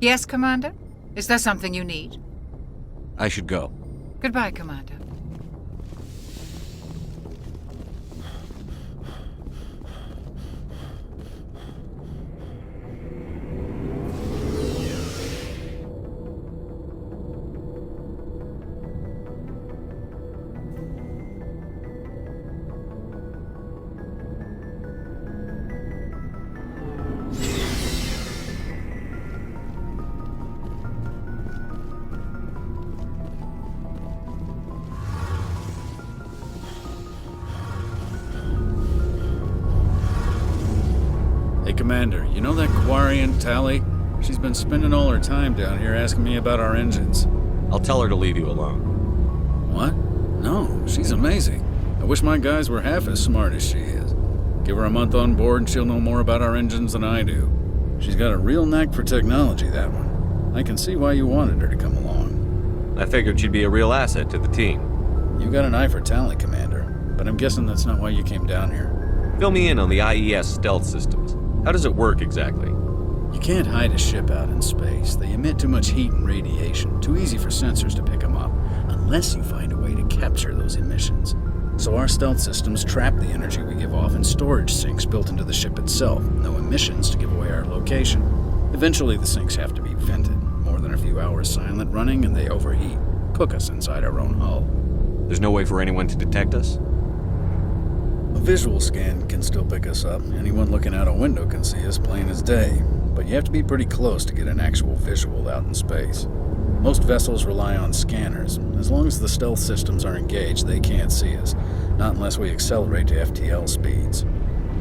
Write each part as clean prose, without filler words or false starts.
Yes, Commander? Is there something you need? I should go. Goodbye, Commander. Hey, Commander, you know that Quarian, Tally? She's been spending all her time down here asking me about our engines. I'll tell her to leave you alone. What? No, she's amazing. I wish my guys were half as smart as she is. Give her a month on board and she'll know more about our engines than I do. She's got a real knack for technology, that one. I can see why you wanted her to come along. I figured she'd be a real asset to the team. You got an eye for Tally, Commander, but I'm guessing that's not why you came down here. Fill me in on the IES stealth systems. How does it work exactly? You can't hide a ship out in space. They emit too much heat and radiation, too easy for sensors to pick them up, unless you find a way to capture those emissions. So our stealth systems trap the energy we give off in storage sinks built into the ship itself, no emissions to give away our location. Eventually the sinks have to be vented. More than a few hours silent running and they overheat, cook us inside our own hull. There's no way for anyone to detect us? A visual scan can still pick us up. Anyone looking out a window can see us plain as day. But you have to be pretty close to get an actual visual out in space. Most vessels rely on scanners. As long as the stealth systems are engaged, they can't see us. Not unless we accelerate to FTL speeds.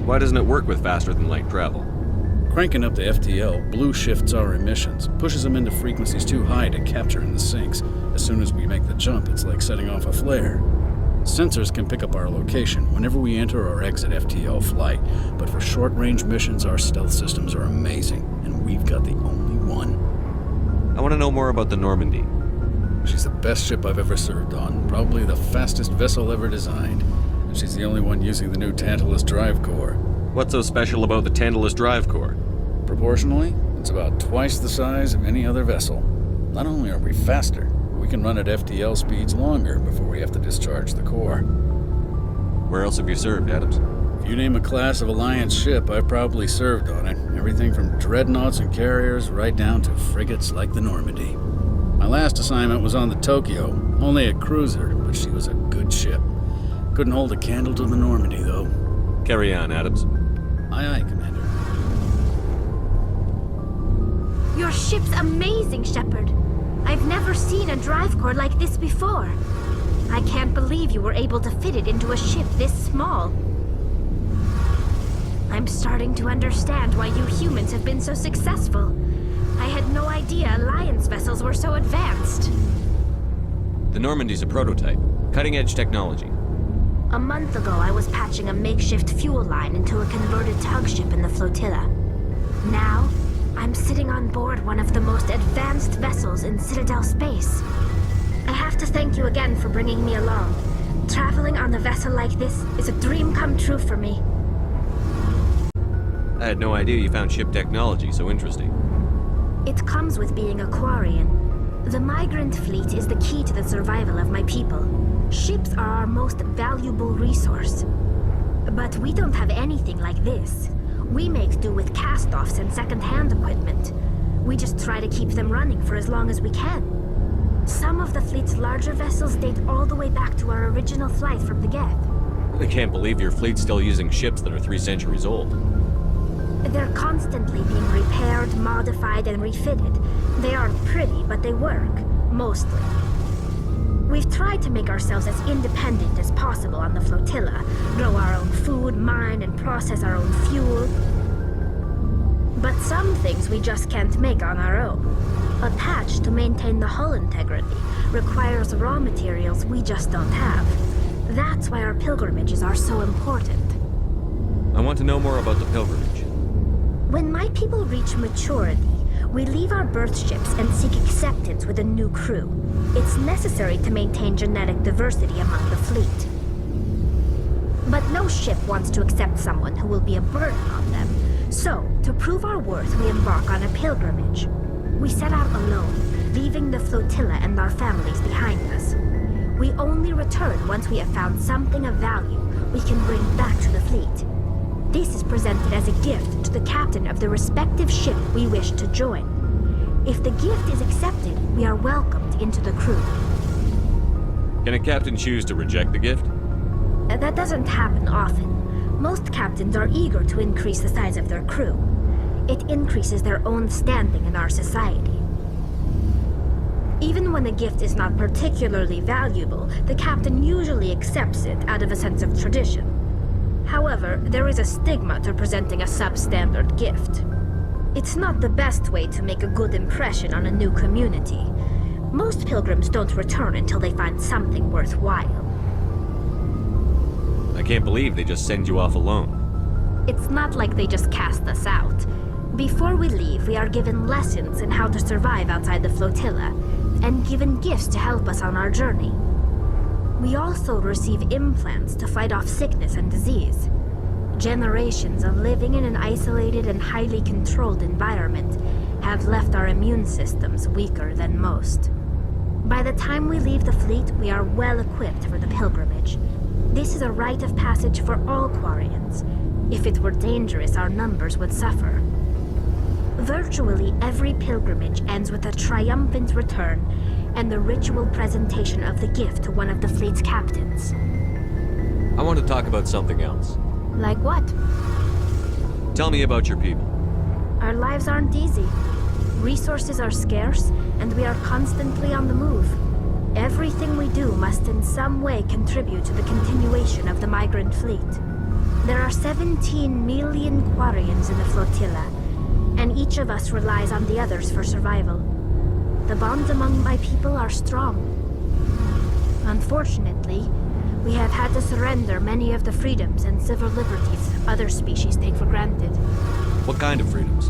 Why doesn't it work with faster-than-light travel? Cranking up the FTL blue shifts our emissions, pushes them into frequencies too high to capture in the sinks. As soon as we make the jump, it's like setting off a flare. Sensors can pick up our location whenever we enter or exit FTL flight, but for short-range missions, our stealth systems are amazing, and we've got the only one. I want to know more about the Normandy. She's the best ship I've ever served on, probably the fastest vessel ever designed, and she's the only one using the new Tantalus drive core. What's so special about the Tantalus drive core? Proportionally, it's about twice the size of any other vessel. Not only are we faster, we can run at FTL speeds longer before we have to discharge the core. Where else have you served, Adams? If you name a class of Alliance ship, I've probably served on it. Everything from dreadnoughts and carriers right down to frigates like the Normandy. My last assignment was on the Tokyo, only a cruiser, but she was a good ship. Couldn't hold a candle to the Normandy, though. Carry on, Adams. Aye, aye, Commander. Your ship's amazing, Shepard. I've never seen a drive core like this before. I can't believe you were able to fit it into a ship this small. I'm starting to understand why you humans have been so successful. I had no idea Alliance vessels were so advanced. The Normandy's a prototype. Cutting-edge technology. A month ago, I was patching a makeshift fuel line into a converted tug ship in the flotilla. Now, I'm sitting on board one of the most advanced vessels in Citadel space. I have to thank you again for bringing me along. Traveling on a vessel like this is a dream come true for me. I had no idea you found ship technology so interesting. It comes with being a Quarian. The migrant fleet is the key to the survival of my people. Ships are our most valuable resource. But we don't have anything like this. We make do with cast-offs and second-hand equipment. We just try to keep them running for as long as we can. Some of the fleet's larger vessels date all the way back to our original flight from the Geth. I can't believe your fleet's still using ships that are 3 centuries old. They're constantly being repaired, modified, and refitted. They aren't pretty, but they work. Mostly. We've tried to make ourselves as independent as possible on the flotilla, grow our own food, mine, and process our own fuel. But some things we just can't make on our own. A patch to maintain the hull integrity requires raw materials we just don't have. That's why our pilgrimages are so important. I want to know more about the pilgrimage. When my people reach maturity, we leave our birth ships and seek acceptance with a new crew. It's necessary to maintain genetic diversity among the fleet. But no ship wants to accept someone who will be a burden on them. So, to prove our worth, we embark on a pilgrimage. We set out alone, leaving the flotilla and our families behind us. We only return once we have found something of value we can bring back to the fleet. This is presented as a gift to the captain of the respective ship we wish to join. If the gift is accepted, we are welcomed into the crew. Can a captain choose to reject the gift? That doesn't happen often. Most captains are eager to increase the size of their crew. It increases their own standing in our society. Even when a gift is not particularly valuable, the captain usually accepts it out of a sense of tradition. However, there is a stigma to presenting a substandard gift. It's not the best way to make a good impression on a new community. Most pilgrims don't return until they find something worthwhile. I can't believe they just send you off alone. It's not like they just cast us out. Before we leave, we are given lessons in how to survive outside the flotilla, and given gifts to help us on our journey. We also receive implants to fight off sickness and disease. Generations of living in an isolated and highly controlled environment have left our immune systems weaker than most. By the time we leave the fleet, we are well equipped for the pilgrimage. This is a rite of passage for all Quarians. If it were dangerous, our numbers would suffer. Virtually every pilgrimage ends with a triumphant return and the ritual presentation of the gift to one of the fleet's captains. I want to talk about something else. Like what? Tell me about your people. Our lives aren't easy. Resources are scarce, and we are constantly on the move. Everything we do must in some way contribute to the continuation of the migrant fleet. There are 17 million Quarians in the flotilla, and each of us relies on the others for survival. The bonds among my people are strong. Unfortunately, we have had to surrender many of the freedoms and civil liberties other species take for granted. What kind of freedoms?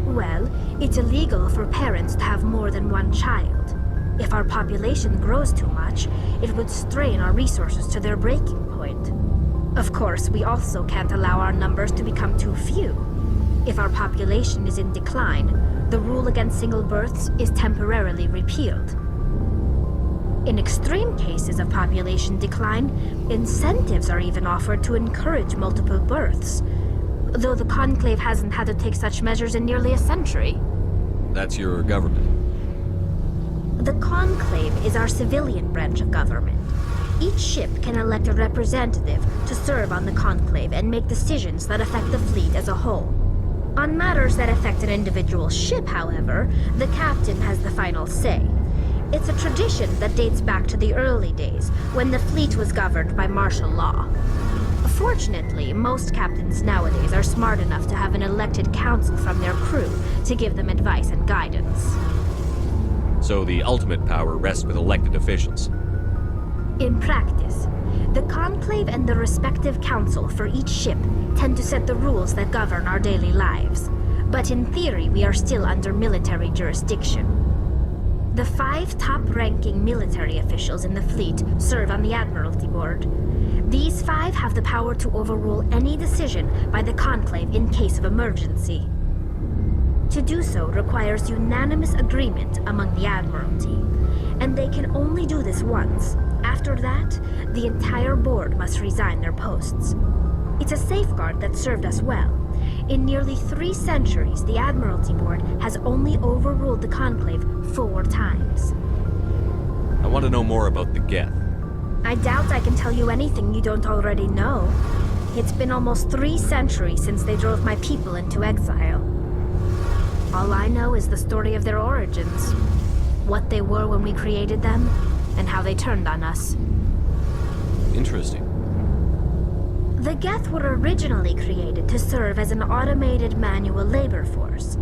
Well, it's illegal for parents to have more than one child. If our population grows too much, it would strain our resources to their breaking point. Of course, we also can't allow our numbers to become too few. If our population is in decline, the rule against single births is temporarily repealed. In extreme cases of population decline, incentives are even offered to encourage multiple births, though the Conclave hasn't had to take such measures in nearly a century. That's your government. The Conclave is our civilian branch of government. Each ship can elect a representative to serve on the Conclave and make decisions that affect the fleet as a whole. On matters that affect an individual ship, however, the captain has the final say. It's a tradition that dates back to the early days, when the fleet was governed by martial law. Fortunately, most captains nowadays are smart enough to have an elected council from their crew to give them advice and guidance. So the ultimate power rests with elected officials. In practice, the Conclave and the respective council for each ship tend to set the rules that govern our daily lives. But in theory, we are still under military jurisdiction. The 5 top-ranking military officials in the fleet serve on the Admiralty Board. These 5 have the power to overrule any decision by the Conclave in case of emergency. To do so requires unanimous agreement among the Admiralty, and they can only do this once. After that, the entire board must resign their posts. It's a safeguard that served us well. In nearly 3 centuries, the Admiralty Board has only overruled the Conclave 4 times. I want to know more about the Geth. I doubt I can tell you anything you don't already know. It's been almost 3 centuries since they drove my people into exile. All I know is the story of their origins, what they were when we created them, and how they turned on us. Interesting. The Geth were originally created to serve as an automated manual labor force.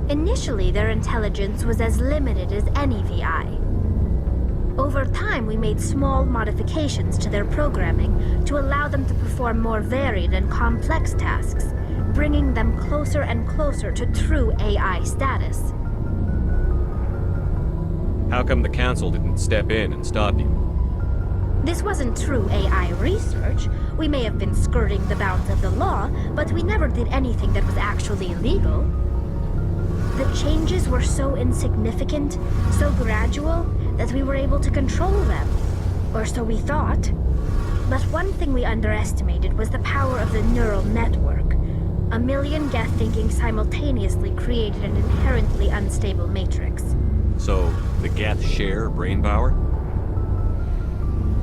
Initially, their intelligence was as limited as any VI. Over time, we made small modifications to their programming to allow them to perform more varied and complex tasks, bringing them closer and closer to true AI status. How come the Council didn't step in and stop you? This wasn't true AI research. We may have been skirting the bounds of the law, but we never did anything that was actually illegal. The changes were so insignificant, so gradual, that we were able to control them. Or so we thought. But one thing we underestimated was the power of the neural network. A million Geth thinking simultaneously created an inherently unstable matrix. So, the Geth share brain power?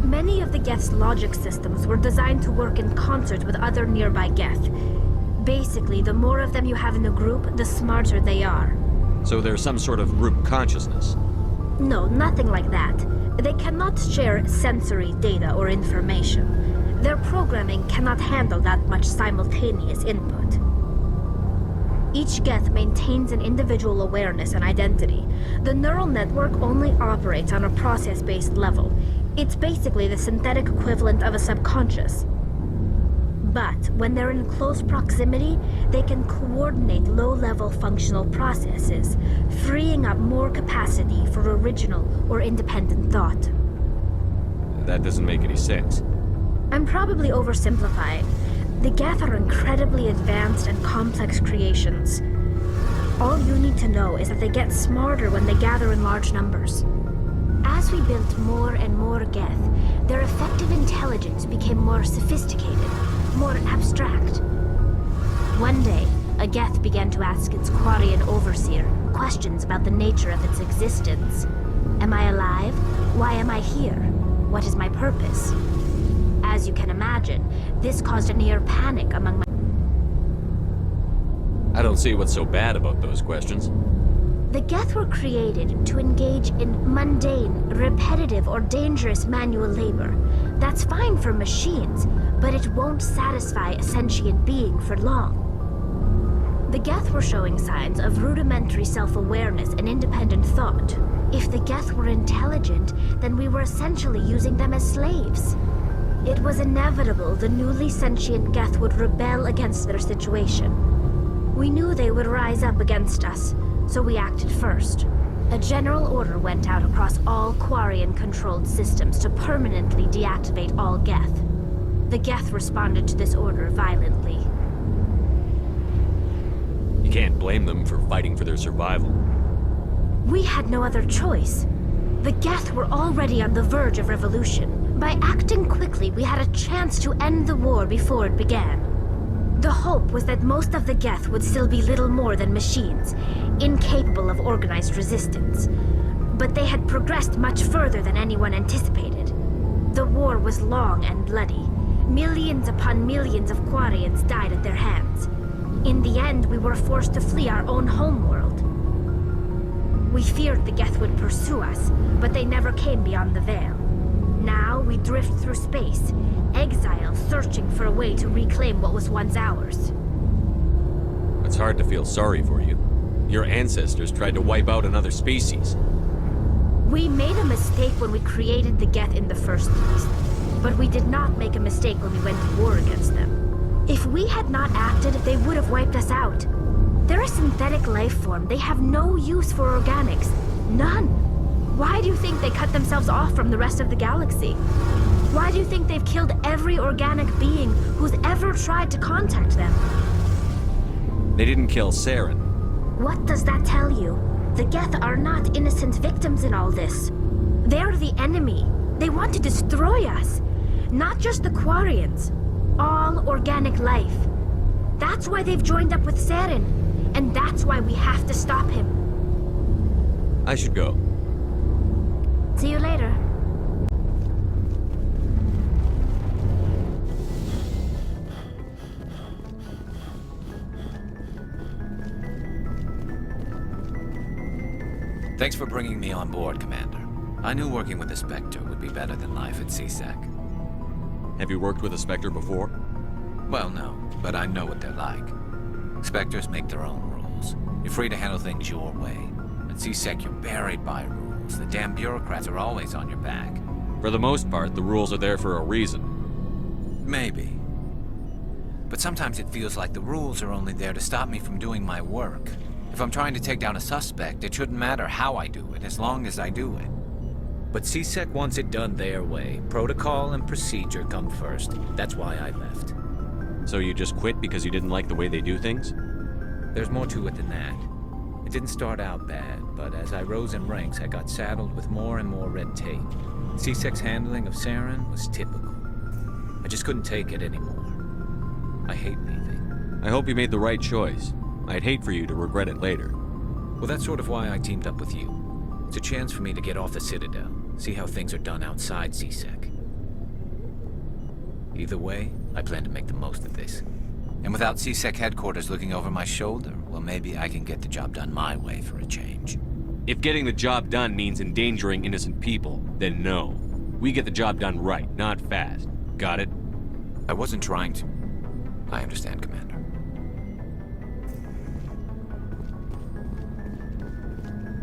Many of the Geth's logic systems were designed to work in concert with other nearby Geth. Basically, the more of them you have in a group, the smarter they are. So there's some sort of group consciousness? No, nothing like that. They cannot share sensory data or information. Their programming cannot handle that much simultaneous input. Each Geth maintains an individual awareness and identity. The neural network only operates on a process-based level. It's basically the synthetic equivalent of a subconscious. But when they're in close proximity, they can coordinate low-level functional processes, freeing up more capacity for original or independent thought. That doesn't make any sense. I'm probably oversimplifying. The Geth are incredibly advanced and complex creations. All you need to know is that they get smarter when they gather in large numbers. As we built more and more Geth, their effective intelligence became more sophisticated, more abstract. One day, a Geth began to ask its Quarian overseer questions about the nature of its existence. Am I alive? Why am I here? What is my purpose? As you can imagine, this caused a near panic among my... I don't see what's so bad about those questions. The Geth were created to engage in mundane, repetitive, or dangerous manual labor. That's fine for machines, but it won't satisfy a sentient being for long. The Geth were showing signs of rudimentary self-awareness and independent thought. If the Geth were intelligent, then we were essentially using them as slaves. It was inevitable the newly sentient Geth would rebel against their situation. We knew they would rise up against us, so we acted first. A general order went out across all Quarian-controlled systems to permanently deactivate all Geth. The Geth responded to this order violently. You can't blame them for fighting for their survival. We had no other choice. The Geth were already on the verge of revolution. By acting quickly, we had a chance to end the war before it began. The hope was that most of the Geth would still be little more than machines, incapable of organized resistance. But they had progressed much further than anyone anticipated. The war was long and bloody. Millions upon millions of Quarians died at their hands. In the end, we were forced to flee our own homeworld. We feared the Geth would pursue us, but they never came beyond the Veil. Now we drift through space, exile searching for a way to reclaim what was once ours. It's hard to feel sorry for you. Your ancestors tried to wipe out another species. We made a mistake when we created the Geth in the first place, but we did not make a mistake when we went to war against them. If we had not acted, they would have wiped us out. They're a synthetic life form. They have no use for organics. None. Why do you think they cut themselves off from the rest of the galaxy? Why do you think they've killed every organic being who's ever tried to contact them? They didn't kill Saren. What does that tell you? The Geth are not innocent victims in all this. They're the enemy. They want to destroy us. Not just the Quarians. All organic life. That's why they've joined up with Saren. And that's why we have to stop him. I should go. See you later. Thanks for bringing me on board, Commander. I knew working with the Spectre would be better than life at CSEC. Have you worked with a Spectre before? Well, no, but I know what they're like. Spectres make their own rules. You're free to handle things your way. At CSEC, you're buried by rules. The damn bureaucrats are always on your back. For the most part, the rules are there for a reason. Maybe. But sometimes it feels like the rules are only there to stop me from doing my work. If I'm trying to take down a suspect, it shouldn't matter how I do it, as long as I do it. But CSEC wants it done their way. Protocol and procedure come first. That's why I left. So you just quit because you didn't like the way they do things? There's more to it than that. It didn't start out bad, but as I rose in ranks, I got saddled with more and more red tape. C-Sec's handling of Saren was typical. I just couldn't take it anymore. I hate leaving. I hope you made the right choice. I'd hate for you to regret it later. Well, that's sort of why I teamed up with you. It's a chance for me to get off the Citadel, see how things are done outside C-Sec. Either way, I plan to make the most of this. And without C-Sec headquarters looking over my shoulder, well, maybe I can get the job done my way for a change. If getting the job done means endangering innocent people, then no. We get the job done right, not fast. Got it? I wasn't trying to. I understand, Commander.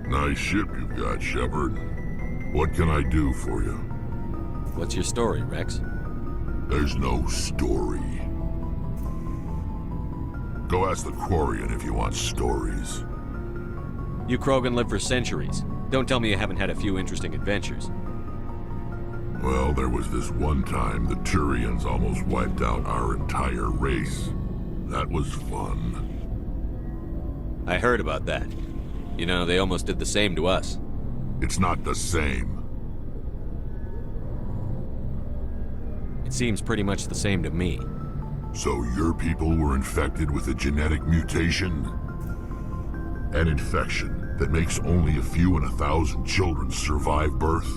Nice ship you've got, Shepard. What can I do for you? What's your story, Rex? There's no story. Go ask the Quarian if you want stories. You Krogan live for centuries. Don't tell me you haven't had a few interesting adventures. Well, there was this one time the Turians almost wiped out our entire race. That was fun. I heard about that. You know, they almost did the same to us. It's not the same. It seems pretty much the same to me. So your people were infected with a genetic mutation? An infection that makes only a few in 1,000 children survive birth?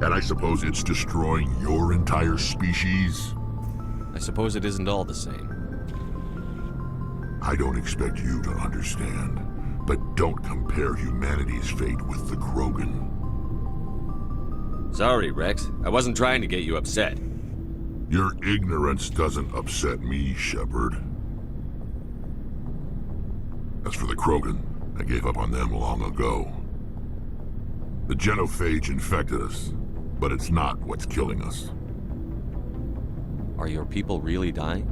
And I suppose it's destroying your entire species? I suppose it isn't all the same. I don't expect you to understand, but don't compare humanity's fate with the Krogan. Sorry, Rex. I wasn't trying to get you upset. Your ignorance doesn't upset me, Shepard. As for the Krogan, I gave up on them long ago. The genophage infected us, but it's not what's killing us. Are your people really dying?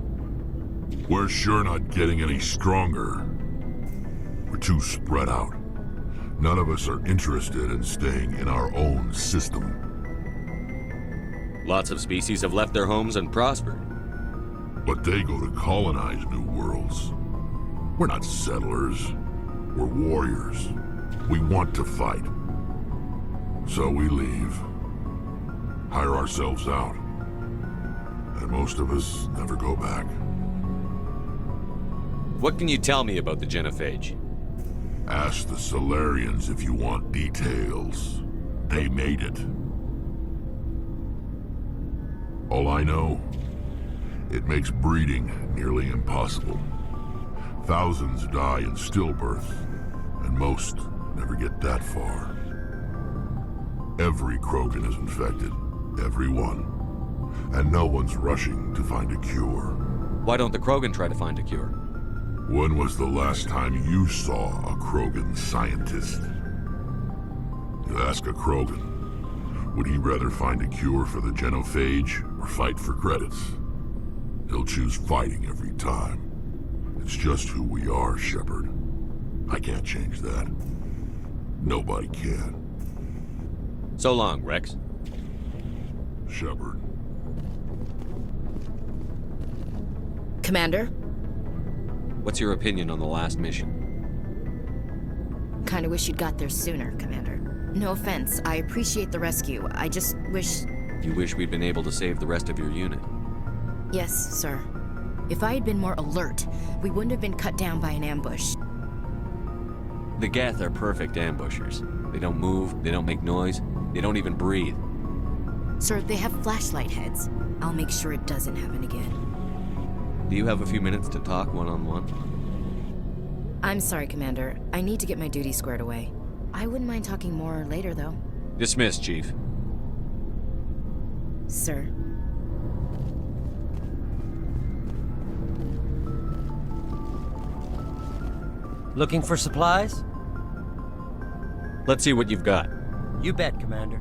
We're sure not getting any stronger. We're too spread out. None of us are interested in staying in our own system. Lots of species have left their homes and prospered. But they go to colonize new worlds. We're not settlers. We're warriors. We want to fight. So we leave. Hire ourselves out. And most of us never go back. What can you tell me about the genophage? Ask the Solarians if you want details. They made it. All I know, it makes breeding nearly impossible. Thousands die in stillbirth, and most never get that far. Every Krogan is infected. Every one. And no one's rushing to find a cure. Why don't the Krogan try to find a cure? When was the last time you saw a Krogan scientist? You ask a Krogan, would he rather find a cure for the genophage or fight for credits? He'll choose fighting every time. It's just who we are, Shepard. I can't change that. Nobody can. So long, Rex. Shepard. Commander? What's your opinion on the last mission? Kinda wish you'd got there sooner, Commander. No offense, I appreciate the rescue. I just wish... You wish we'd been able to save the rest of your unit? Yes, sir. If I had been more alert, we wouldn't have been cut down by an ambush. The Geth are perfect ambushers. They don't move, they don't make noise, they don't even breathe. Sir, they have flashlight heads. I'll make sure it doesn't happen again. Do you have a few minutes to talk one-on-one? I'm sorry, Commander. I need to get my duty squared away. I wouldn't mind talking more later, though. Dismissed, Chief. Sir. Looking for supplies? Let's see what you've got. You bet, Commander.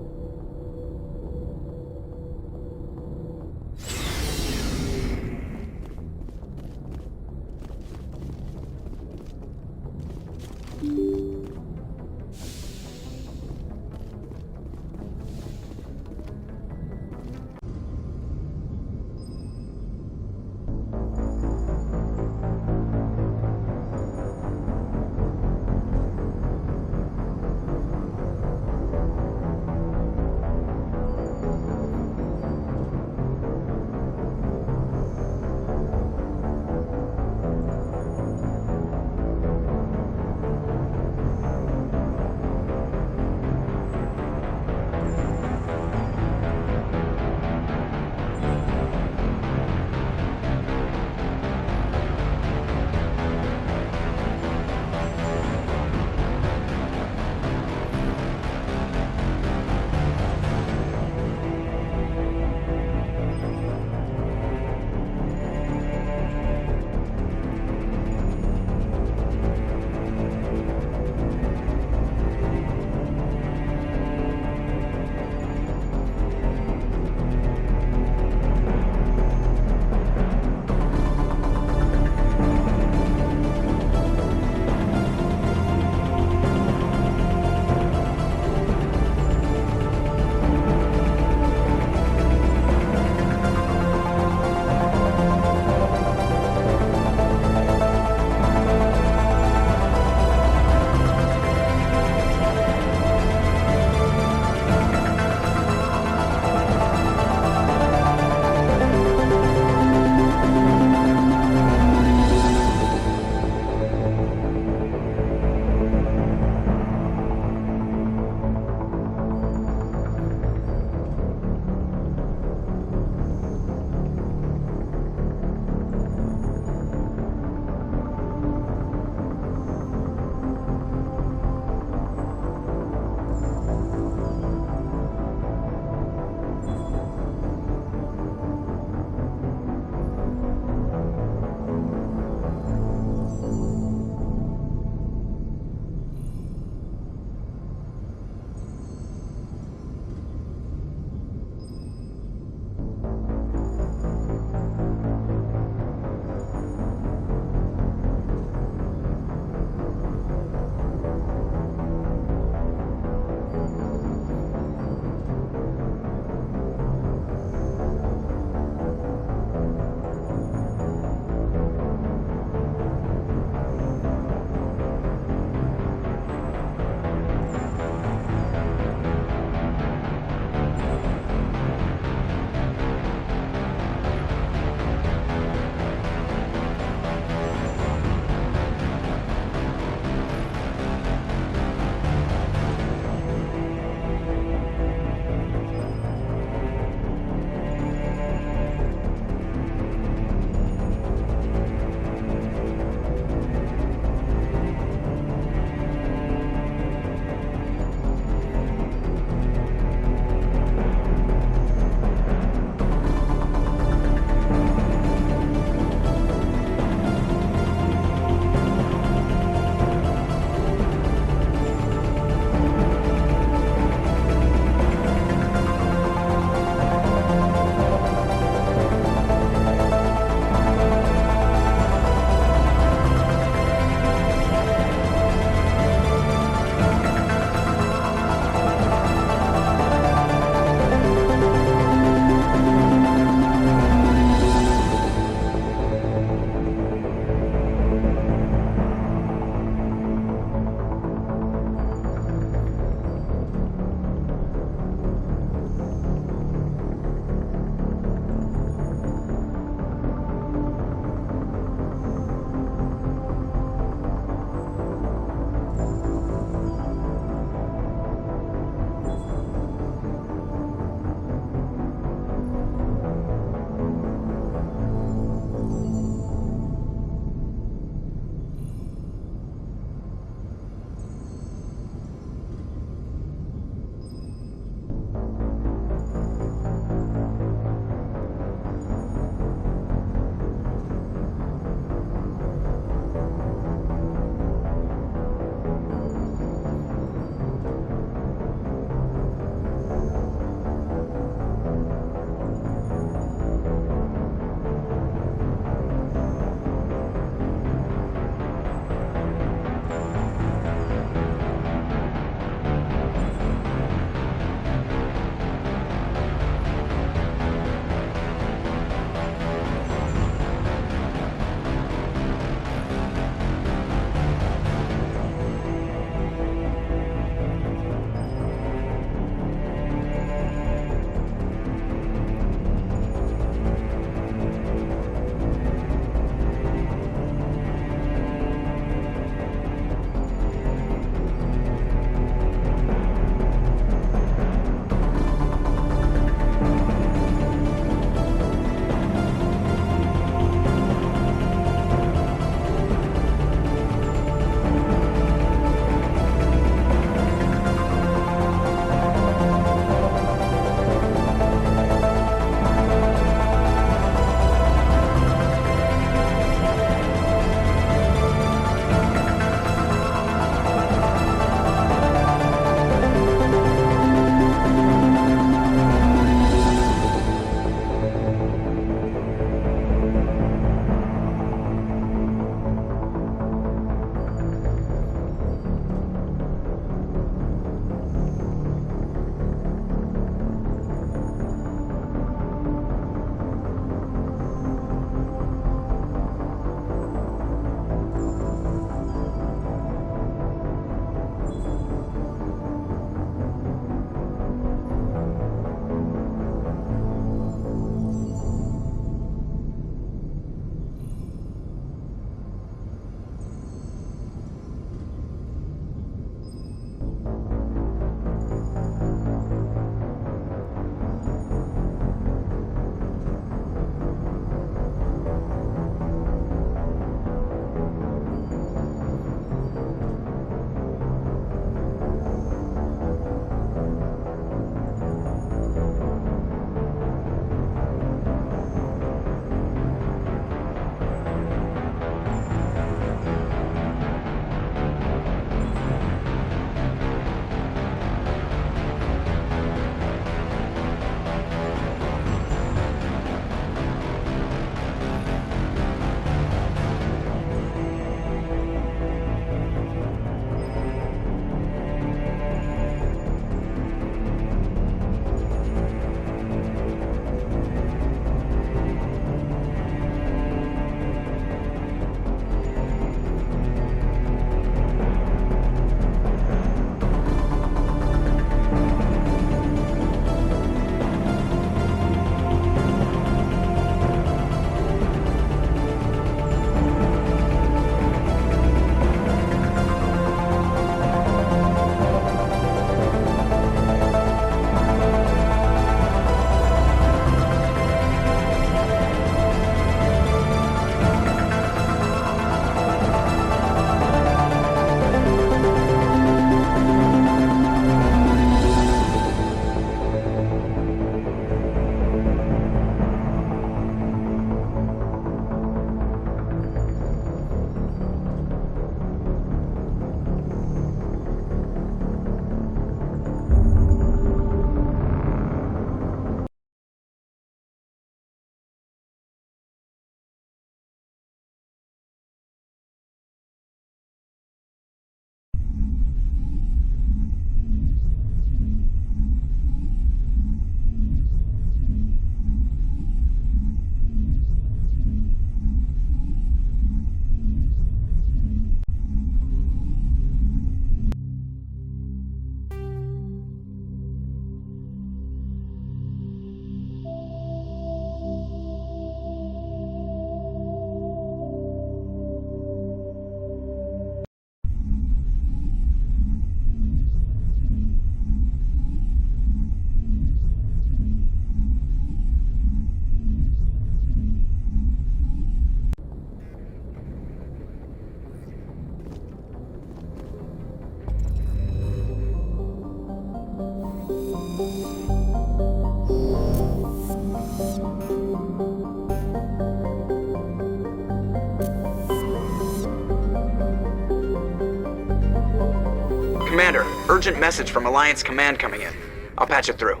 Commander, urgent message from Alliance Command coming in. I'll patch it through.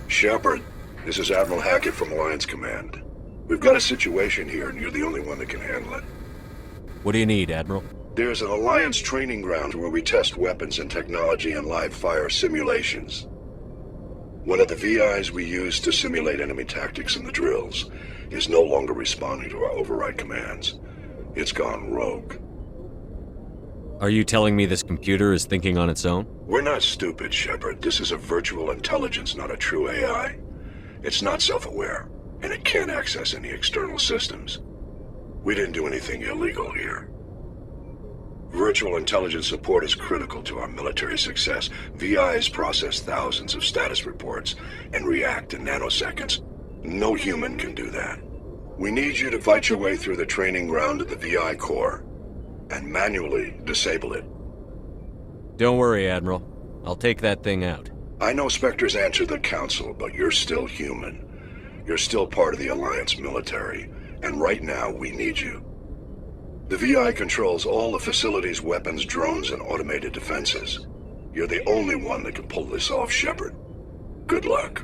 Shepard, this is Admiral Hackett from Alliance Command. We've got a situation here, and you're the only one that can handle it. What do you need, Admiral? There's an Alliance training ground where we test weapons and technology in live fire simulations. One of the VIs we use to simulate enemy tactics in the drills is no longer responding to our override commands. It's gone rogue. Are you telling me this computer is thinking on its own? We're not stupid, Shepard. This is a virtual intelligence, not a true AI. It's not self-aware, and it can't access any external systems. We didn't do anything illegal here. Virtual intelligence support is critical to our military success. VIs process thousands of status reports and react in nanoseconds. No human can do that. We need you to fight your way through the training ground of the VI core and manually disable it. Don't worry, Admiral. I'll take that thing out. I know Spectre's answered the Council, but you're still human. You're still part of the Alliance military, and right now we need you. The VI controls all the facility's weapons, drones, and automated defenses. You're the only one that can pull this off, Shepard. Good luck.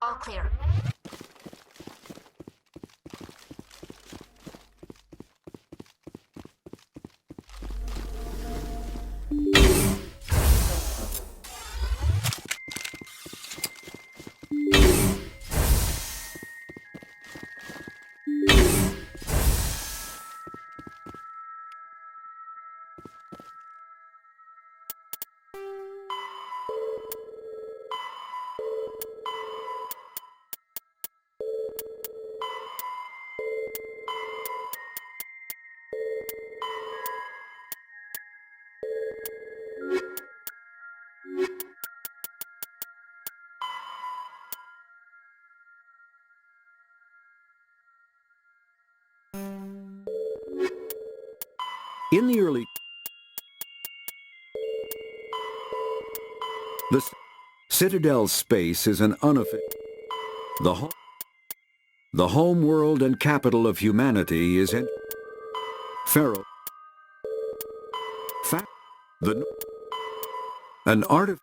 All clear. In the early... The Citadel's space is an unofficial... The home world and capital of humanity is in... Pharaoh. The... An art...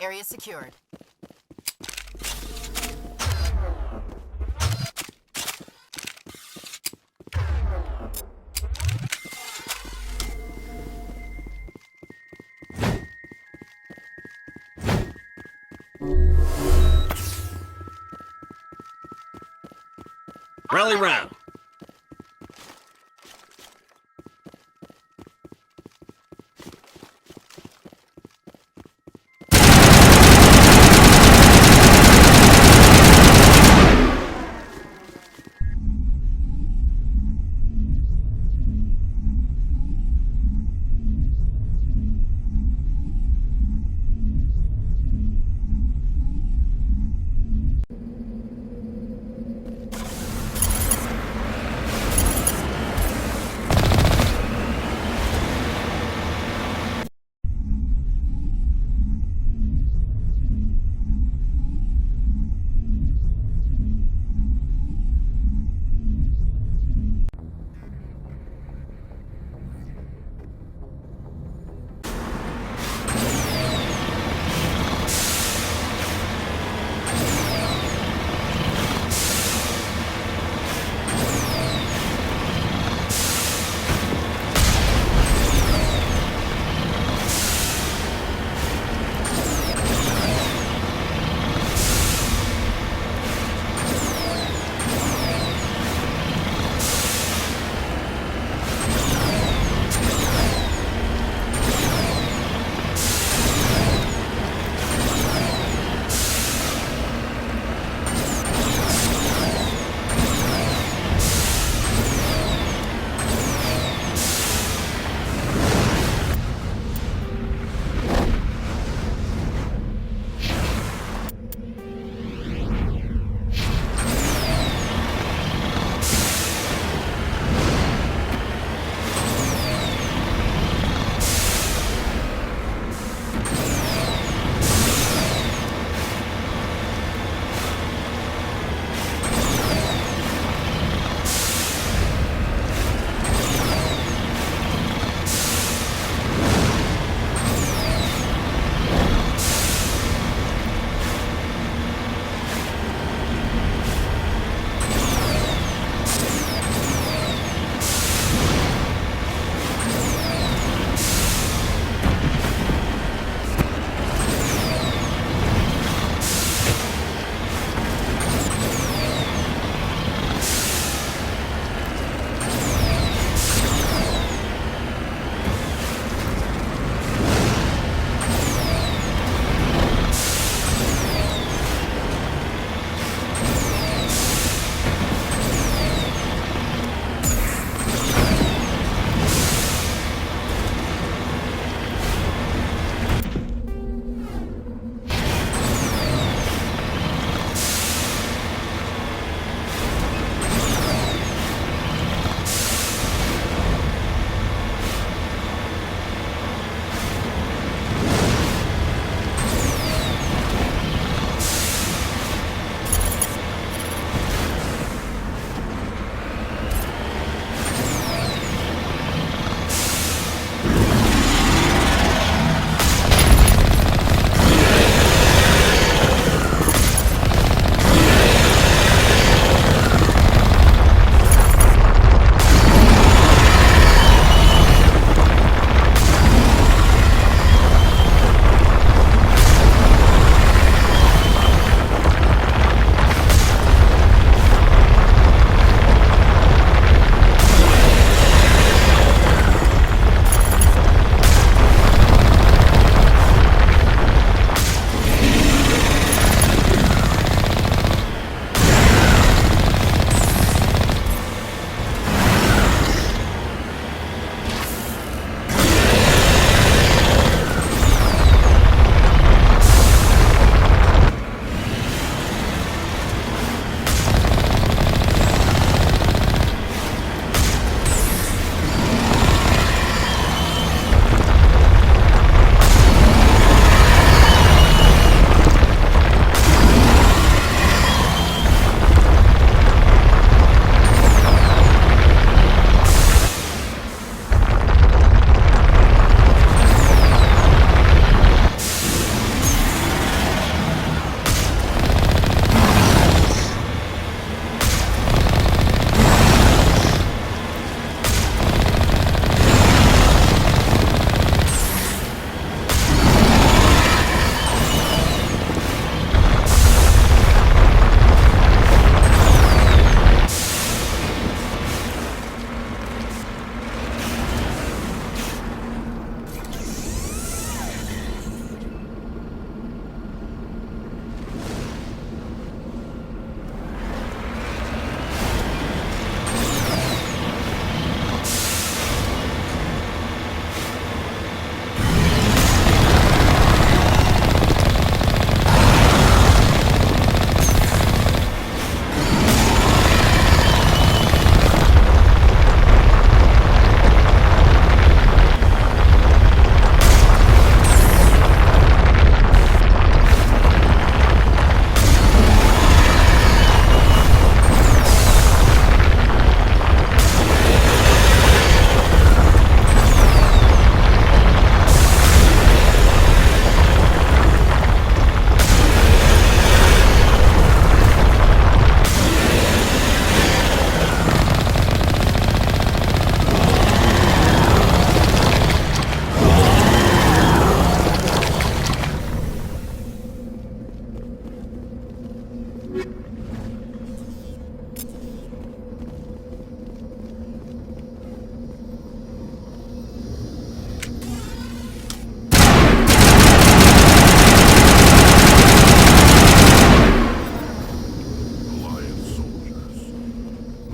Area secured. Rally round.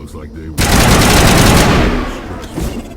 Looks like they were stressful.